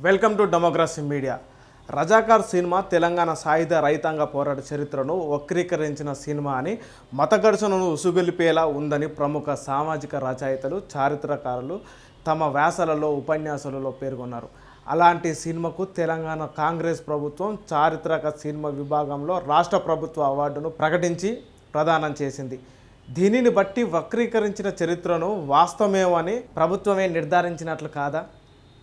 Welcome to democracy media. Razakar cinema Telangana సాయుధ రైతాంగ పోరాట చరిత్రను వక్రీకరించిన సినిమా అని మత ఘర్షణను ఉసుగొలిపేలా ఉందని ప్రముఖ సామాజిక రచయితలు, చారిత్రకారులు తమ వ్యాసాలలో, ఉపన్యాసాలలో పేర్కొన్నారు. అలాంటి సినిమాకు తెలంగాణ కాంగ్రెస్ ప్రభుత్వం చారిత్రక సినిమా విభాగంలో రాష్ట్ర ప్రభుత్వ అవార్డును ప్రకటించి ప్రదానం చేసింది. దీనిని బట్టి వక్రీకరించిన చరిత్రను వాస్తవమేమని ప్రభుత్వమే నిర్ధారించినట్లు కాదా?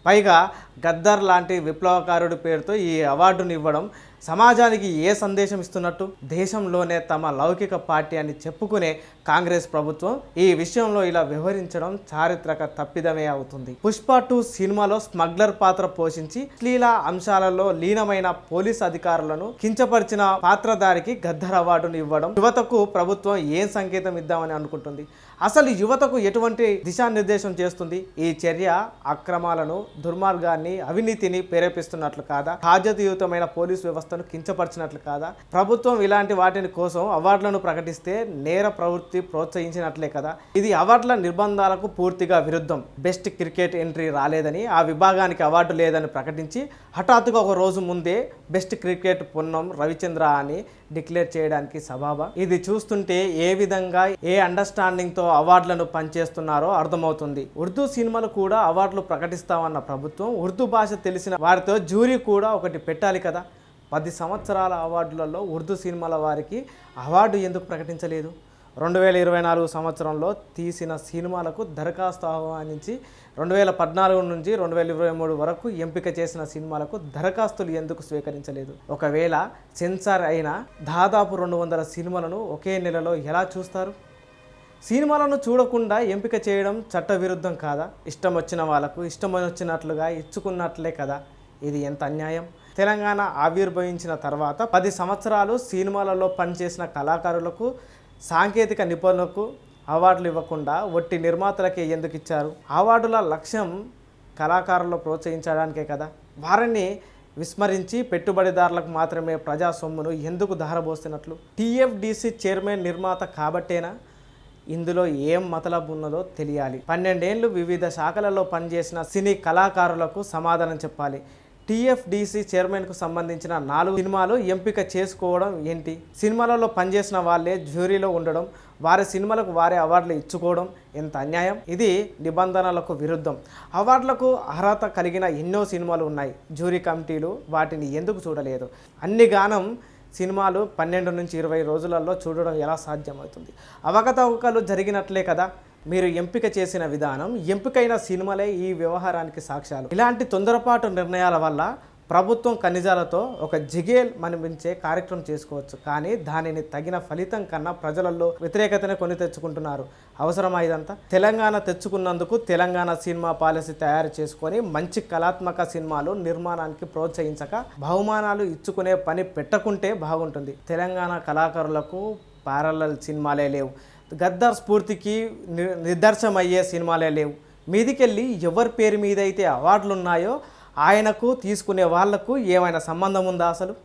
పైగా గద్దర్ లాంటి విప్లవకారుడి పేరుతో ఈ అవార్డును ఇవ్వడం సమాజానికి ఏ సందేశం ఇస్తున్నట్టు? దేశంలోనే తమ లౌకిక పార్టీ అని చెప్పుకునే కాంగ్రెస్ ప్రభుత్వం ఈ విషయంలో ఇలా వ్యవహరించడం చారిత్రక తప్పిదమే అవుతుంది. పుష్ప 2 సినిమాలో స్మగ్లర్ పాత్ర పోషించి శ్లీల అంశాలలో లీనమైన పోలీస్ అధికారులను కించపరిచిన పాత్రధారికి గద్దర్ అవార్డును ఇవ్వడం యువతకు ప్రభుత్వం ఏం సంకేతం ఇద్దామని అనుకుంటుంది? అసలు యువతకు ఎటువంటి దిశానిర్దేశం చేస్తుంది? ఈ చర్య అక్రమాలను, దుర్మార్గాన్ని, అవినీతిని ప్రేరేపిస్తున్నట్లు కాదా? బాధ్యతాయుతమైన పోలీసు వ్యవస్థను కించపరిచినట్లు కాదా? ప్రభుత్వం ఇలాంటి వాటిని కోసం అవార్డులను ప్రకటిస్తే నేర ప్రవృత్తి ప్రోత్సహించినట్లే కదా? ఇది అవార్డుల నిర్బంధాలకు పూర్తిగా విరుద్ధం. బెస్ట్ క్రికెట్ ఎంట్రీ రాలేదని, ఆ విభాగానికి అవార్డు లేదని ప్రకటించి హఠాత్తుగా ఒక రోజు ముందే బెస్ట్ క్రికెట్ పొన్నం రవిచంద్ర అని డిక్లేర్ చేయడానికి సబాబా? ఇది చూస్తుంటే ఏ విధంగా, ఏ అండర్స్టాండింగ్తో అవార్డులను పనిచేస్తున్నారో అర్థమవుతుంది. ఉర్దూ సినిమాలు కూడా అవార్డులు ప్రకటిస్తామన్న ప్రభుత్వం ఉర్దూ భాష తెలిసిన వారితో జ్యూరీ కూడా ఒకటి పెట్టాలి కదా? 10 సంవత్సరాల అవార్డులలో ఉర్దూ సినిమాల వారికి అవార్డు ఎందుకు ప్రకటించలేదు? 2024 సంవత్సరంలో తీసిన సినిమాలకు దరఖాస్తు ఆహ్వానించి 2014 నుంచి 2023 వరకు ఎంపిక చేసిన సినిమాలకు దరఖాస్తులు ఎందుకు స్వీకరించలేదు? ఒకవేళ సెన్సార్ అయిన దాదాపు 200 సినిమాలను ఒకే నెలలో ఎలా చూస్తారు? సినిమాలను చూడకుండా ఎంపిక చేయడం చట్టవిరుద్ధం కాదా? ఇష్టం వచ్చిన వాళ్ళకు ఇష్టం వచ్చినట్లుగా ఇచ్చుకున్నట్లే కదా? ఇది ఎంత అన్యాయం! తెలంగాణ ఆవిర్భవించిన తర్వాత 10 సంవత్సరాలు సినిమాలలో పనిచేసిన కళాకారులకు, సాంకేతిక నిపుణులకు అవార్డులు ఇవ్వకుండా ఒట్టి నిర్మాతలకే ఎందుకు ఇచ్చారు? అవార్డుల లక్ష్యం కళాకారులను ప్రోత్సహించడానికే కదా? వారిని విస్మరించి పెట్టుబడిదారులకు మాత్రమే ప్రజా సొమ్మును ఎందుకు ధారబోస్తున్నట్లు? టీఎఫ్డీసీ చైర్మన్ నిర్మాత కాబట్టేనా? ఇందులో ఏం మతలబు ఉన్నదో తెలియాలి. 12 ఏళ్ళు వివిధ శాఖలలో పనిచేసిన సినీ కళాకారులకు సమాధానం చెప్పాలి. టీఎఫ్డీసీ చైర్మన్కు సంబంధించిన 4 సినిమాలు ఎంపిక చేసుకోవడం ఏంటి? సినిమాలలో పనిచేసిన వాళ్ళే జ్యూరీలో ఉండడం, వారి సినిమాలకు వారే అవార్డులు ఇచ్చుకోవడం ఎంత అన్యాయం! ఇది నిబంధనలకు విరుద్ధం. అవార్డులకు అర్హత కలిగిన ఎన్నో సినిమాలు ఉన్నాయి. జ్యూరీ కమిటీలు వాటిని ఎందుకు చూడలేదు? అన్ని గానం సినిమాలు 12 నుంచి 20 రోజులలో చూడడం ఎలా సాధ్యమవుతుంది? అవకతవకలు జరిగినట్లే కదా? మీరు ఎంపిక చేసిన విధానం, ఎంపికైన సినిమాలే ఈ వ్యవహారానికి సాక్ష్యాలు. ఇలాంటి తొందరపాటు నిర్ణయాల వల్ల ప్రభుత్వం ఖనిజాలతో ఒక జిగేల్ మనిపించే కార్యక్రమం చేసుకోవచ్చు, కానీ దానిని తగిన ఫలితం కన్నా ప్రజలలో వ్యతిరేకతనే కొని తెచ్చుకుంటున్నారు. అవసరమా ఇదంతా? తెలంగాణ తెచ్చుకున్నందుకు తెలంగాణ సినిమా పాలసీ తయారు చేసుకొని మంచి కళాత్మక సినిమాలు నిర్మాణానికి ప్రోత్సహించక బహుమానాలు ఇచ్చుకునే పని పెట్టకుంటే బాగుంటుంది. తెలంగాణ కళాకారులకు ప్యారలల్ సినిమాలే లేవు. గద్దర్ స్ఫూర్తికి నిదర్శనమయ్యే సినిమాలే లేవు. మీదికెళ్ళి ఎవరి పేరు మీద అయితే అవార్డులు ఉన్నాయో ఆయనకు తీసుకునే వాళ్లకు ఏమైనా సంబంధం ఉందా అసలు?